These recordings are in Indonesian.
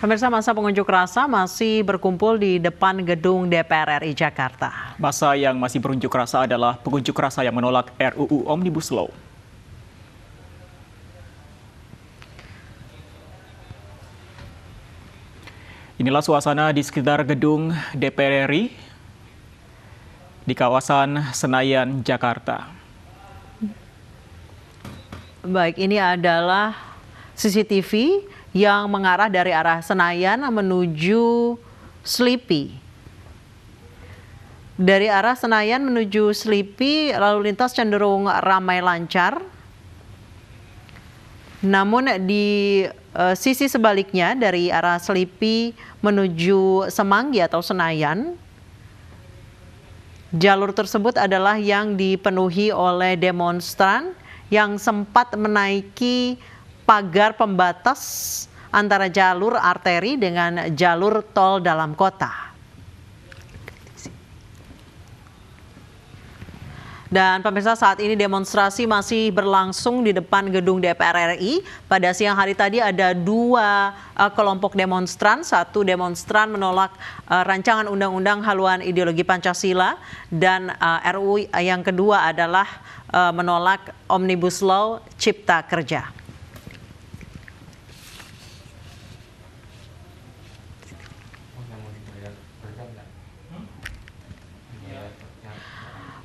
Pemirsa, massa pengunjuk rasa masih berkumpul di depan gedung DPR RI Jakarta. Massa yang masih berunjuk rasa adalah pengunjuk rasa yang menolak RUU Omnibus Law. Inilah suasana di sekitar gedung DPR RI di kawasan Senayan, Jakarta. Baik, ini adalah CCTV yang mengarah dari arah Senayan menuju Slipi. Dari arah Senayan menuju Slipi, lalu lintas cenderung ramai lancar. Namun di sisi sebaliknya dari arah Slipi menuju Semanggi atau Senayan, jalur tersebut adalah yang dipenuhi oleh demonstran yang sempat menaiki pagar pembatas antara jalur arteri dengan jalur tol dalam kota. Dan pemirsa, saat ini demonstrasi masih berlangsung di depan gedung DPR RI. Pada siang hari tadi ada dua kelompok demonstran. Satu demonstran menolak rancangan undang-undang haluan ideologi Pancasila, dan RUU yang kedua adalah menolak Omnibus Law Cipta Kerja.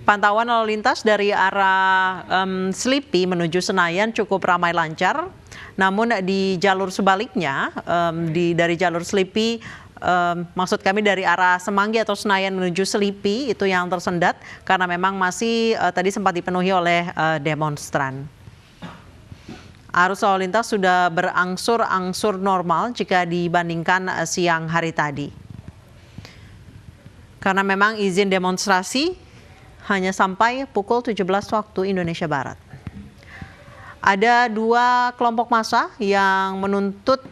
Pantauan lalu lintas dari arah Slipi menuju Senayan cukup ramai lancar. Namun di jalur sebaliknya, dari jalur Slipi, maksud kami dari arah Semanggi atau Senayan menuju Slipi, itu yang tersendat karena memang masih tadi sempat dipenuhi oleh demonstran. Arus lalu lintas sudah berangsur-angsur normal jika dibandingkan siang hari tadi. Karena memang izin demonstrasi hanya sampai pukul 17 waktu Indonesia Barat. Ada dua kelompok massa yang menuntut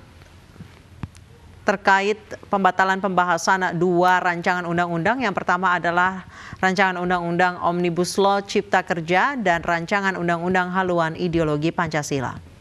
terkait pembatalan pembahasan dua rancangan undang-undang. Yang pertama adalah rancangan undang-undang Omnibus Law Cipta Kerja dan rancangan undang-undang haluan ideologi Pancasila.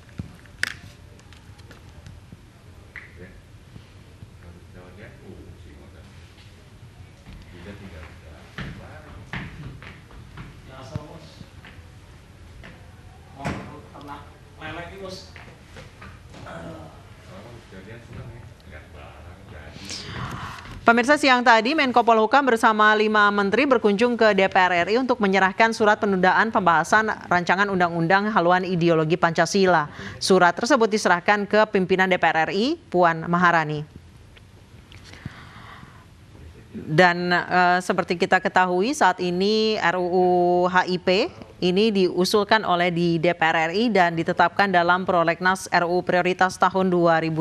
Pemirsa, siang tadi Menko Polhukam bersama 5 menteri berkunjung ke DPR RI untuk menyerahkan surat penundaan pembahasan rancangan undang-undang haluan ideologi Pancasila. Surat tersebut diserahkan ke pimpinan DPR RI, Puan Maharani. Dan seperti kita ketahui, saat ini RUU HIP ini diusulkan oleh di DPR RI dan ditetapkan dalam Prolegnas RUU Prioritas tahun 2020.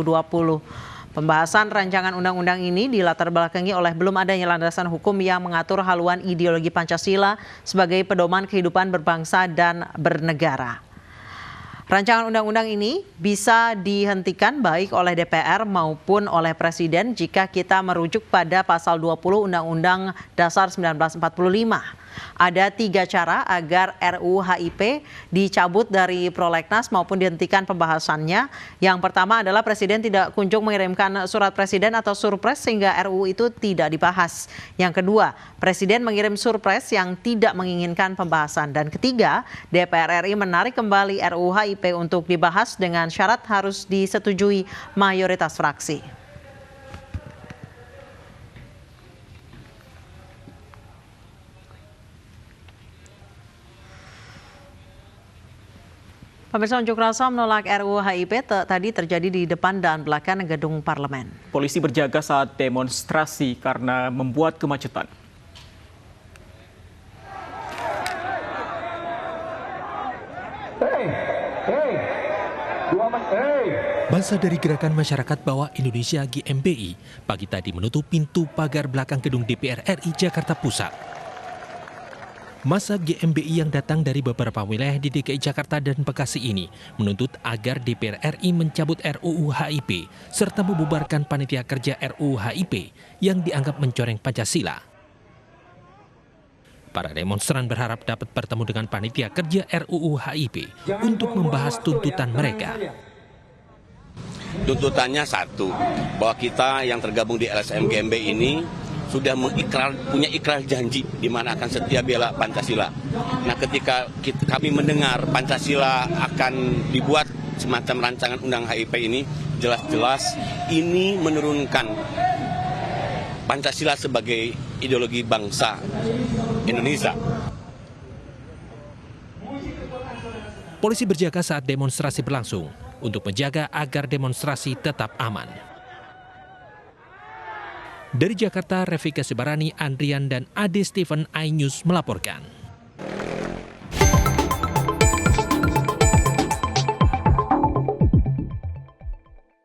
Pembahasan rancangan undang-undang ini dilatar belakangi oleh belum adanya landasan hukum yang mengatur haluan ideologi Pancasila sebagai pedoman kehidupan berbangsa dan bernegara. Rancangan undang-undang ini bisa dihentikan baik oleh DPR maupun oleh Presiden jika kita merujuk pada pasal 20 Undang-Undang Dasar 1945. Ada 3 cara agar RUU HIP dicabut dari prolegnas maupun dihentikan pembahasannya. Yang pertama adalah Presiden tidak kunjung mengirimkan surat Presiden atau surpres sehingga RUU itu tidak dibahas. Yang kedua, Presiden mengirim surpres yang tidak menginginkan pembahasan. Dan ketiga, DPR RI menarik kembali RUU HIP untuk dibahas dengan syarat harus disetujui mayoritas fraksi. Pemirsa, unjuk rasa menolak RUU HIP tadi terjadi di depan dan belakang gedung parlemen. Polisi berjaga saat demonstrasi karena membuat kemacetan. Massa dari Gerakan Masyarakat Bawah Indonesia GMBI pagi tadi menutup pintu pagar belakang gedung DPR RI Jakarta Pusat. Massa GMBI yang datang dari beberapa wilayah di DKI Jakarta dan Bekasi ini menuntut agar DPR RI mencabut RUU HIP serta membubarkan panitia kerja RUU HIP yang dianggap mencoreng Pancasila. Para demonstran berharap dapat bertemu dengan panitia kerja RUU HIP untuk membahas tuntutan mereka. Tuntutannya satu, bahwa kita yang tergabung di LSM GMB ini sudah punya ikrar janji di mana akan setia bela Pancasila. Nah, ketika kami mendengar Pancasila akan dibuat semacam rancangan undang HIP ini, jelas-jelas ini menurunkan Pancasila sebagai ideologi bangsa Indonesia. Polisi berjaga saat demonstrasi berlangsung untuk menjaga agar demonstrasi tetap aman. Dari Jakarta, Revika Sebarani, Andrian, dan Ade Steven, iNews melaporkan.